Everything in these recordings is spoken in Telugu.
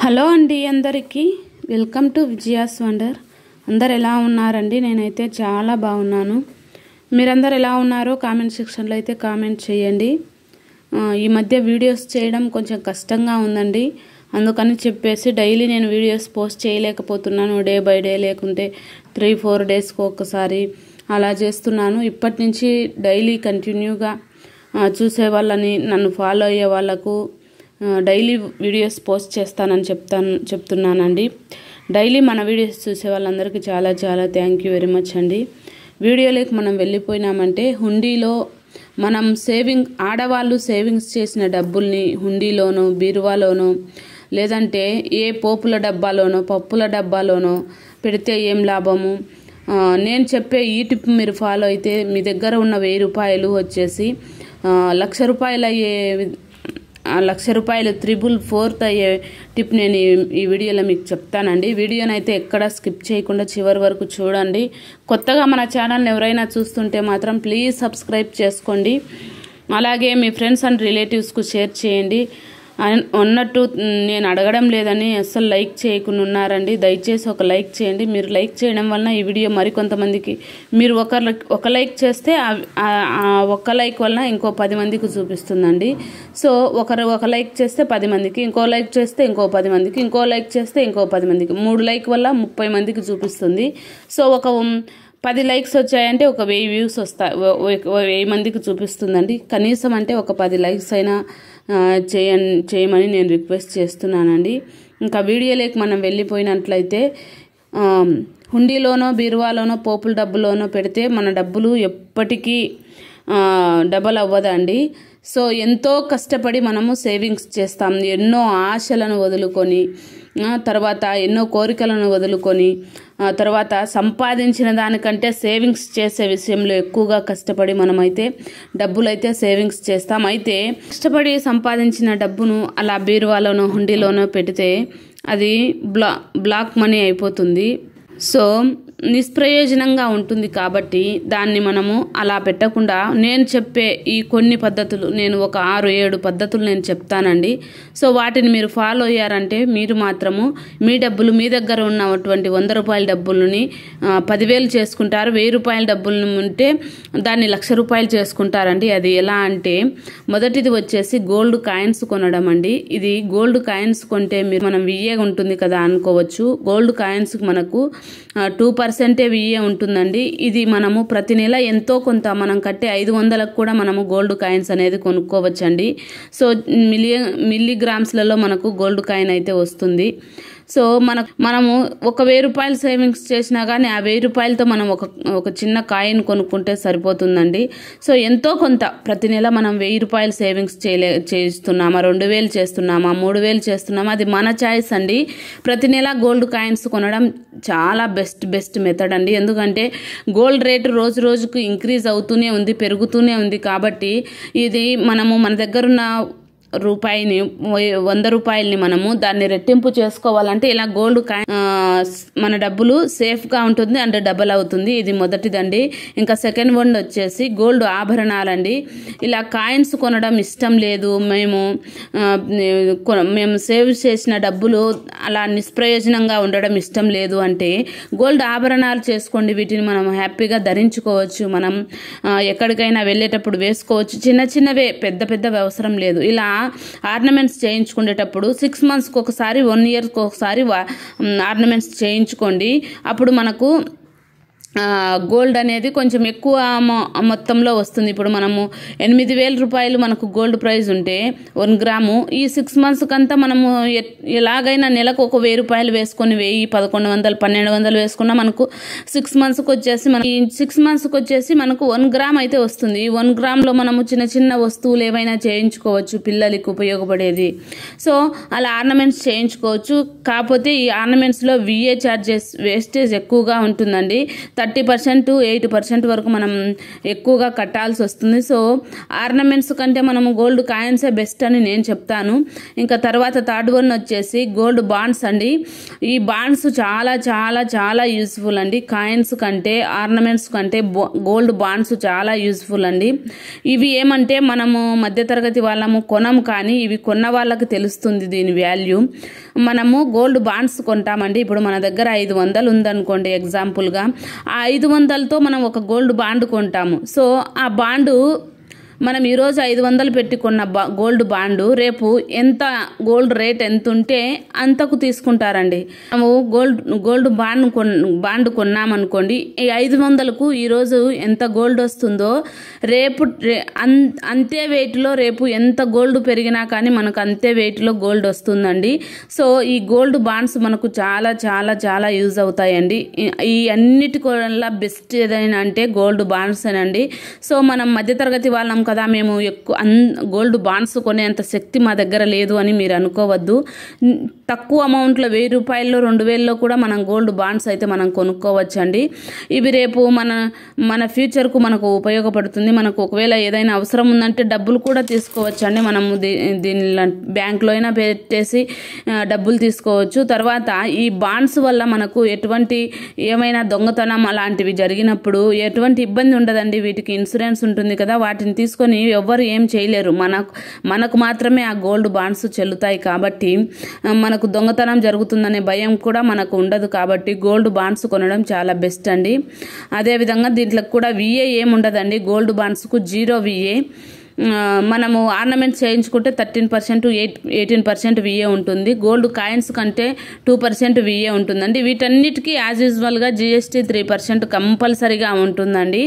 హలో అండి, అందరికీ వెల్కమ్ టు విజయాస్ వండర్. అందరు ఎలా ఉన్నారండి? నేనైతే చాలా బాగున్నాను. మీరందరు ఎలా ఉన్నారో కామెంట్ సెక్షన్లో అయితే కామెంట్ చేయండి. ఈ మధ్య వీడియోస్ చేయడం కొంచెం కష్టంగా ఉందండి. అందుకని చెప్పేసి డైలీ నేను వీడియోస్ పోస్ట్ చేయలేకపోతున్నాను. డే బై డే లేకుంటే 3-4 డేస్కి ఒక్కసారి అలా చేస్తున్నాను. ఇప్పటి నుంచి డైలీ కంటిన్యూగా చూసే వాళ్ళని, నన్ను ఫాలో అయ్యే వాళ్ళకు డైలీ వీడియోస్ పోస్ట్ చేస్తానని చెప్తున్నానండి. డైలీ మన వీడియోస్ చూసే వాళ్ళందరికీ చాలా చాలా థ్యాంక్ యూ వెరీ మచ్ అండి. వీడియోలోకి మనం వెళ్ళిపోయినామంటే, హుండీలో మనం ఆడవాళ్ళు సేవింగ్స్ చేసిన డబ్బుల్ని హుండీలోనో, బీరువాలోనో, లేదంటే ఏ పోపుల డబ్బాలోనో, పప్పుల డబ్బాలోనో పెడితే ఏం లాభము? నేను చెప్పే ఈ టిప్ మీరు ఫాలో అయితే మీ దగ్గర ఉన్న 1000 రూపాయలు వచ్చేసి 1,00,000 రూపాయలు అయ్యే, 1,00,000 రూపాయలు 444 అయ్యే టిప్ నేను ఈ వీడియోలో మీకు చెప్తానండి. వీడియోని అయితే ఎక్కడ స్కిప్ చేయకుండా చివరి వరకు చూడండి. కొత్తగా మన ఛానల్ని ఎవరైనా చూస్తుంటే మాత్రం ప్లీజ్ సబ్స్క్రైబ్ చేసుకోండి. అలాగే మీ ఫ్రెండ్స్ అండ్ రిలేటివ్స్కు షేర్ చేయండి. అన్నట్టు నేను అడగడం లేదని అస్సలు లైక్ చేయకుండా ఉన్నారండి. దయచేసి ఒక లైక్ చేయండి. మీరు లైక్ చేయడం వలన ఈ వీడియో మరికొంతమందికి, మీరు ఒక లైక్ చేస్తే ఒక్క లైక్ వలన ఇంకో 10 మందికి చూపిస్తుందండి. సో ఒక లైక్ చేస్తే 10 మందికి, ఇంకో లైక్ చేస్తే ఇంకో 10 మందికి, ఇంకో లైక్ చేస్తే ఇంకో 10 మందికి, 3 లైక్ వల్ల 30 మందికి చూపిస్తుంది. సో ఒక 10 లైక్స్ వచ్చాయంటే ఒక 1000 వ్యూస్ వస్తాయి, 1000 మందికి చూపిస్తుందండి. కనీసం అంటే ఒక 10 లైక్స్ అయినా చేయమని నేను రిక్వెస్ట్ చేస్తున్నానండి. ఇంకా వీడియోలోకి మనం వెళ్ళిపోయినట్లయితే, హుండీలోనో, బీరువాలోనో, పోపుల డబ్బులోనో పెడితే మన డబ్బులు ఎప్పటికీ డబల్ అవ్వదండి. సో ఎంతో కష్టపడి మనము సేవింగ్స్ చేస్తాం. ఎన్నో ఆశలను వదులుకొని, తర్వాత ఎన్నో కోరికలను వదులుకొని, తర్వాత సంపాదించిన దానికంటే సేవింగ్స్ చేసే విషయంలో ఎక్కువగా కష్టపడి మనమైతే డబ్బులైతే సేవింగ్స్ చేస్తాం. అయితే కష్టపడి సంపాదించిన డబ్బును అలా బీరువాలోనో, హుండీలోనో పెడితే అది బ్లాక్ మనీ అయిపోతుంది. సో నిష్ప్రయోజనంగా ఉంటుంది. కాబట్టి దాన్ని మనము అలా పెట్టకుండా, నేను చెప్పే ఈ కొన్ని పద్ధతులు, నేను ఒక 6-7 పద్ధతులు నేను చెప్తానండి. సో వాటిని మీరు ఫాలో అయ్యారంటే మీరు మాత్రము మీ డబ్బులు, మీ దగ్గర ఉన్నటువంటి 100 రూపాయల డబ్బులని 10,000 చేసుకుంటారు. 1000 రూపాయల డబ్బులను ఉంటే దాన్ని 1,00,000 రూపాయలు చేసుకుంటారండి. అది ఎలా అంటే, మొదటిది వచ్చేసి గోల్డ్ కాయిన్స్ కొనడం అండి. ఇది గోల్డ్ కాయిన్స్ కొంటే మనం వియ్యే ఉంటుంది కదా అనుకోవచ్చు. గోల్డ్ కాయిన్స్కి మనకు 2% వియ్యే ఉంటుందండి. ఇది మనము ప్రతి నెల ఎంతో కొంత మనం కట్టే 500లకు కూడా మనము గోల్డ్ కాయిన్స్ అనేది కొనుక్కోవచ్చండి. సో మిల్లీగ్రామ్స్లలో మనకు గోల్డ్ కాయిన్ అయితే వస్తుంది. సో మనము ఒక 1000 రూపాయలు సేవింగ్స్ చేసినా కానీ ఆ 1000 రూపాయలతో మనం ఒక చిన్న కాయిన్ కొనుక్కుంటే సరిపోతుందండి. సో ఎంతో కొంత ప్రతి నెల మనం 1000 రూపాయలు సేవింగ్స్ చేస్తున్నామా, 2000 చేస్తున్నామా, 3000 చేస్తున్నామా, అది మన చాయిస్ అండి. ప్రతి నెల గోల్డ్ కాయిన్స్ కొనడం చాలా బెస్ట్ మెథడ్ అండి. ఎందుకంటే గోల్డ్ రేటు రోజు రోజుకు ఇంక్రీజ్ అవుతూనే ఉంది, పెరుగుతూనే ఉంది. కాబట్టి ఇది మనము మన దగ్గరున్న రూపాయిని, 100 రూపాయలని మనము దాన్ని రెట్టింపు చేసుకోవాలంటే ఇలా గోల్డ్ మన డబ్బులు సేఫ్గా ఉంటుంది అండ్ డబల్ అవుతుంది. ఇది మొదటిదండి. ఇంకా సెకండ్ వన్ వచ్చేసి గోల్డ్ ఆభరణాలండి. ఇలా కాయిన్స్ కొనడం ఇష్టం లేదు, మేము సేవ్ చేసిన డబ్బులు అలా నిష్ప్రయోజనంగా ఉండడం ఇష్టం లేదు అంటే గోల్డ్ ఆభరణాలు చేసుకోండి. వీటిని మనం హ్యాపీగా ధరించుకోవచ్చు. మనం ఎక్కడికైనా వెళ్ళేటప్పుడు వేసుకోవచ్చు. చిన్నవే, పెద్దవి అవసరం లేదు. ఇలా ఆర్నమెంట్స్ చేయించుకునేటప్పుడు 6 మంత్స్కి ఒకసారి, 1 ఇయర్కి ఒకసారి ఆర్నమెంట్స్ చేయించుకోండి. అప్పుడు మనకు గోల్డ్ అనేది కొంచెం ఎక్కువ మొత్తంలో వస్తుంది. ఇప్పుడు మనము 8,000 రూపాయలు మనకు గోల్డ్ ప్రైస్ ఉంటే 1 గ్రాము, ఈ 6 మంత్స్ కంతా మనము ఎలాగైనా నెలకు ఒక 1000 రూపాయలు వేసుకొని 1000, 1100, 1200 వేసుకున్నా మనకు 6 మంత్స్కి వచ్చేసి మనకు 1 గ్రామ్ అయితే వస్తుంది. ఈ 1 గ్రామ్లో మనము చిన్న వస్తువులు ఏవైనా చేయించుకోవచ్చు, పిల్లలకి ఉపయోగపడేది. సో అలా ఆర్నమెంట్స్ చేయించుకోవచ్చు. కాకపోతే ఈ ఆర్నమెంట్స్లో విఏ ఛార్జెస్ వేస్టేజ్ ఎక్కువగా ఉంటుందండి. 30% 8% వరకు మనం ఎక్కువగా కట్టాల్సి వస్తుంది. సో ఆర్నమెంట్స్ కంటే మనము గోల్డ్ కాయిన్సే బెస్ట్ అని నేను చెప్తాను. ఇంకా తర్వాత థర్డ్ వన్ వచ్చేసి గోల్డ్ బాండ్స్ అండి. ఈ బాండ్స్ చాలా చాలా చాలా యూస్ఫుల్ అండి. కాయిన్స్ కంటే ఆర్నమెంట్స్ కంటే గోల్డ్ బాండ్స్ చాలా యూస్ఫుల్ అండి. ఇవి ఏమంటే మనము మధ్యతరగతి వాళ్ళము కొనము, కానీ ఇవి కొన్న వాళ్ళకి తెలుస్తుంది దీని వాల్యూ. మనము గోల్డ్ బాండ్స్ కొంటామండి. ఇప్పుడు మన దగ్గర 500 ఉందనుకోండి ఎగ్జాంపుల్గా, ఆ 500తో మనం ఒక గోల్డ్ బాండ్ కొంటాము. సో ఆ బాండు మనం ఈరోజు 500 పెట్టి కొన్న గోల్డ్ బాండు రేపు ఎంత గోల్డ్ రేట్ ఎంత ఉంటే అంతకు తీసుకుంటారండి. మనము గోల్డ్ బాండ్ కొన్నామనుకోండి, ఈ 500కు ఈరోజు ఎంత గోల్డ్ వస్తుందో రేపు అంతే వెయిట్లో రేపు ఎంత గోల్డ్ పెరిగినా కానీ మనకు అంతే వెయిట్లో గోల్డ్ వస్తుందండి. సో ఈ గోల్డ్ బాండ్స్ మనకు చాలా చాలా చాలా యూజ్ అవుతాయండి. ఈ అన్నిటి వల్ల బెస్ట్ ఏదైనా అంటే గోల్డ్ బాండ్స్ అనండి. సో మనం మధ్యతరగతి వాళ్ళం కదా, మేము ఎక్కువ గోల్డ్ బాండ్స్ కొనేంత శక్తి మా దగ్గర లేదు అని మీరు అనుకోవద్దు. తక్కువ అమౌంట్లో 1000 రూపాయల్లో 2000లో కూడా మనం గోల్డ్ బాండ్స్ అయితే మనం కొనుక్కోవచ్చండి. ఇవి రేపు మన ఫ్యూచర్కు మనకు ఉపయోగపడుతుంది. మనకు ఒకవేళ ఏదైనా అవసరం ఉందంటే డబ్బులు కూడా తీసుకోవచ్చండి. మనము దీనిలో బ్యాంక్లో అయినా పెట్టేసి డబ్బులు తీసుకోవచ్చు. తర్వాత ఈ బాండ్స్ వల్ల మనకు ఎటువంటి ఏమైనా దొంగతనం అలాంటివి జరిగినప్పుడు ఎటువంటి ఇబ్బంది ఉండదండి. వీటికి ఇన్సూరెన్స్ ఉంటుంది కదా, వాటిని తీసుకొని ఎవ్వరు ఏం చేయలేరు. మనకు మాత్రమే ఆ గోల్డ్ బాండ్స్ చెల్లుతాయి. కాబట్టి మనకు దొంగతనం జరుగుతుందనే భయం కూడా మనకు ఉండదు. కాబట్టి గోల్డ్ బాండ్స్ కొనడం చాలా బెస్ట్ అండి. అదేవిధంగా దీంట్లో కూడా విఏ ఏముండదండి. గోల్డ్ బాండ్స్కు 0 విఏ. మనము ఆర్నమెంట్స్ చేయించుకుంటే 13% 18% విఏ ఉంటుంది. గోల్డ్ కాయిన్స్ కంటే 2% విఏ ఉంటుందండి. వీటన్నిటికీ యాజ్ యూజువల్గా GST 3% కంపల్సరీగా ఉంటుందండి.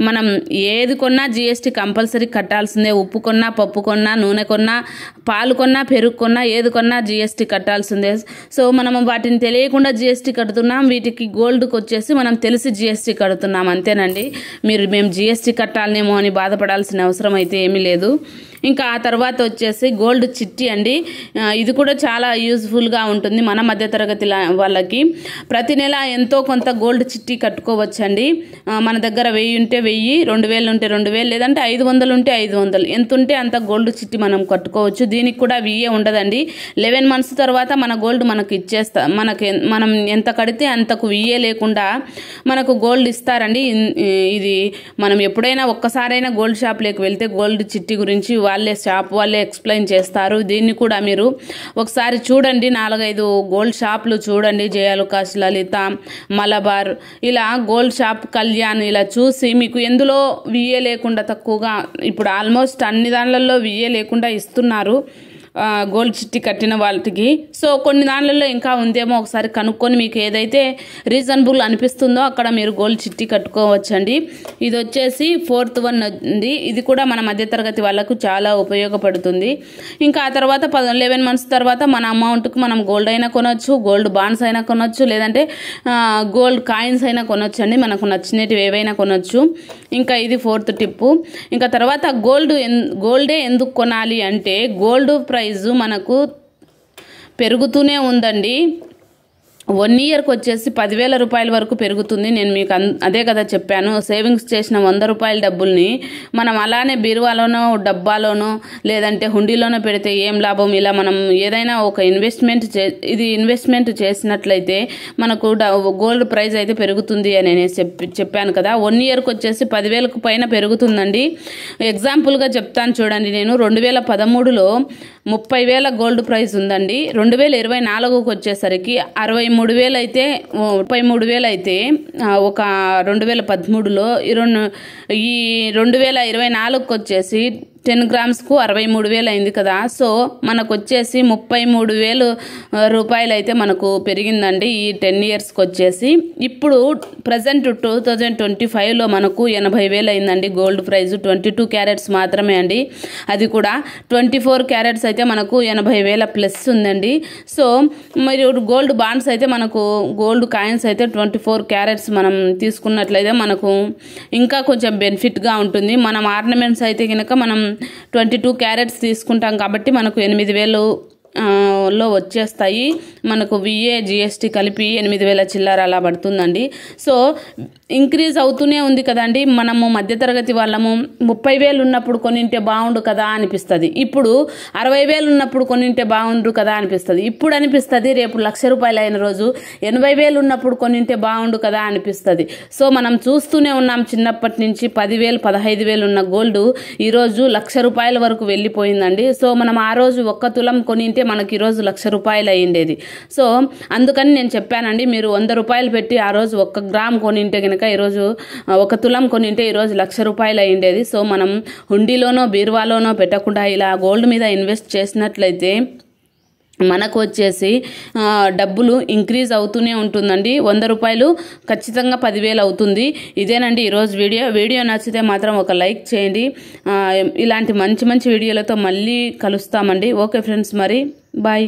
మనం ఏది కొన్నా GST కంపల్సరీ కట్టాల్సిందే. ఉప్పు కొన్నా, పప్పు కొన్నా, నూనె కొన్నా, పాలు కొన్నా, పెరుగు కొన్నా, ఏది కొన్నా GST కట్టాల్సిందే. సో మనం వాటిని తెలియకుండా GST కడుతున్నాం. వీటికి గోల్డ్కి వచ్చేసి మనం తెలిసి GST కడుతున్నాం, అంతేనండి. మేము GST కట్టాలనేమో అని బాధపడాల్సిన అవసరం అయితే ఏమీ లేదు. ఇంకా ఆ తర్వాత వచ్చేసి గోల్డ్ చిట్టి అండి. ఇది కూడా చాలా యూజ్ఫుల్గా ఉంటుంది మన మధ్యతరగతి వాళ్ళకి. ప్రతి నెల ఎంతో కొంత గోల్డ్ చిట్టి కట్టుకోవచ్చండి. మన దగ్గర 1000 ఉంటే 1000, 2000 ఉంటే 2000, లేదంటే 500 ఉంటే 500, ఎంత ఉంటే అంత గోల్డ్ చిట్టి మనం కట్టుకోవచ్చు. దీనికి కూడా విఏ ఉండదండి. 11 months తర్వాత మన గోల్డ్ మనకు ఇచ్చేస్తా, మనం ఎంత కడితే అంతకు విఏ లేకుండా మనకు గోల్డ్ ఇస్తారండి. ఇది మనం ఎప్పుడైనా ఒక్కసారైనా గోల్డ్ షాప్లోకి వెళ్తే గోల్డ్ చిట్టి గురించి షాప్ వాళ్ళే ఎక్స్ప్లెయిన్ చేస్తారు. దీన్ని కూడా మీరు ఒకసారి చూడండి. 4-5 గోల్డ్ షాపులు చూడండి. జయాలుకాస్, లలిత, మలబార్, ఇలా గోల్డ్ షాప్, కళ్యాణ్, ఇలా చూసి మీకు ఎందులో విఏ లేకుండా తక్కువగా, ఇప్పుడు ఆల్మోస్ట్ అన్ని దానిలలో విఏ లేకుండా ఇస్తున్నారు గోల్డ్ చిట్టి కట్టిన వాళ్ళకి. సో కొన్ని దానిలలో ఇంకా ఉందేమో ఒకసారి కనుక్కొని మీకు ఏదైతే రీజనబుల్ అనిపిస్తుందో అక్కడ మీరు గోల్డ్ చిట్టి కట్టుకోవచ్చండి. ఇది వచ్చేసి 4th వన్ ఉంది. ఇది కూడా మన మధ్యతరగతి వాళ్ళకు చాలా ఉపయోగపడుతుంది. ఇంకా ఆ తర్వాత 11 months తర్వాత మన అమౌంట్కి మనం గోల్డ్ అయినా కొనవచ్చు, గోల్డ్ బాండ్స్ అయినా కొనవచ్చు, లేదంటే గోల్డ్ కాయిన్స్ అయినా కొనవచ్చు అండి. మనకు నచ్చినవి ఏవైనా కొనవచ్చు. ఇంకా ఇది 4th టిప్పు. ఇంకా తర్వాత గోల్డే ఎందుకు కొనాలి అంటే గోల్డ్ ప్రైస్ మనకు పెరుగుతూనే ఉందండి. 1 yearకి వచ్చేసి 10,000 రూపాయల వరకు పెరుగుతుంది. నేను మీకు అదే కదా చెప్పాను. సేవింగ్స్ చేసిన 100 రూపాయల డబ్బుల్ని మనం అలానే బీరువాలోనో, డబ్బాలోనో, లేదంటే హుండీలోనో పెడితే ఏం లాభం? ఇలా మనం ఏదైనా ఒక ఇన్వెస్ట్మెంట్ చేసినట్లయితే మనకు గోల్డ్ ప్రైస్ అయితే పెరుగుతుంది అని నేను చెప్పాను కదా. 1 yearకి వచ్చేసి 10,000కు పైన పెరుగుతుందండి. ఎగ్జాంపుల్గా చెప్తాను చూడండి. నేను 2013లో 30,000 గోల్డ్ ప్రైస్ ఉందండి. 2024కు వచ్చేసరికి 63,000 అయితే 33,000 అయితే ఒక 2013లో ఈ 2024కు వచ్చేసి 10 grams-కు 63,000 అయింది కదా. సో మనకు వచ్చేసి 33,000 రూపాయలు అయితే మనకు పెరిగిందండి ఈ 10 yearsకి వచ్చేసి. ఇప్పుడు ప్రజెంట్ 2025లో మనకు 80,000 అయిందండి గోల్డ్ ప్రైస్. 22 క్యారెట్స్ మాత్రమే అండి. అది కూడా 24 క్యారెట్స్ అయితే మనకు 80,000 ప్లస్ ఉందండి. సో మరి గోల్డ్ బాండ్స్ అయితే మనకు గోల్డ్ కాయిన్స్ అయితే 24 క్యారెట్స్ మనం తీసుకున్నట్లయితే మనకు ఇంకా కొంచెం బెనిఫిట్గా ఉంటుంది. మనం ఆర్నమెంట్స్ అయితే కనుక మనం 22 క్యారెట్స్ తీసుకుంటాం కాబట్టి మనకు 8,000 లో వచ్చేస్తాయి. మనకు విఏ జిఎస్టీ కలిపి 8,000 చిల్లర అలా పడుతుందండి. సో ఇంక్రీజ్ అవుతూనే ఉంది కదండి. మనము మధ్యతరగతి వాళ్ళము 30,000 ఉన్నప్పుడు కొనింటే బాగుండు కదా అనిపిస్తుంది. ఇప్పుడు 60,000 ఉన్నప్పుడు కొనింటే బాగుండు కదా అనిపిస్తుంది. ఇప్పుడు అనిపిస్తుంది రేపు ₹1,00,000 అయిన రోజు 80,000 ఉన్నప్పుడు కొనింటే బాగుండు కదా అనిపిస్తుంది. సో మనం చూస్తూనే ఉన్నాం చిన్నప్పటి నుంచి 10,000 15,000 ఉన్న గోల్డ్ ఈరోజు ₹1,00,000 వరకు వెళ్ళిపోయిందండి. సో మనం ఆ రోజు 1 తులం కొనింటే మనకి ఈరోజు ₹1,00,000 అయ్యిండేది. సో అందుకని నేను చెప్పానండి, మీరు ₹100 పెట్టి ఆ రోజు 1 గ్రామ్ కొనింటే కనుక ఈరోజు 1 తులం కొనింటే ఈరోజు ₹1,00,000 అయ్యిండేది. సో మనం హుండీలోనో బీరువాలోనో పెట్టకుండా ఇలా గోల్డ్ మీద ఇన్వెస్ట్ చేసినట్లయితే మనకు వచ్చేసి డబ్బులు ఇంక్రీజ్ అవుతూనే ఉంటుందండి. ₹100 ఖచ్చితంగా 10,000 అవుతుంది. ఇదేనండి ఈరోజు వీడియో నచ్చితే మాత్రం ఒక లైక్ చేయండి. ఇలాంటి మంచి వీడియోలతో మళ్ళీ కలుస్తామండి. ఓకే ఫ్రెండ్స్, మరి బాయ్.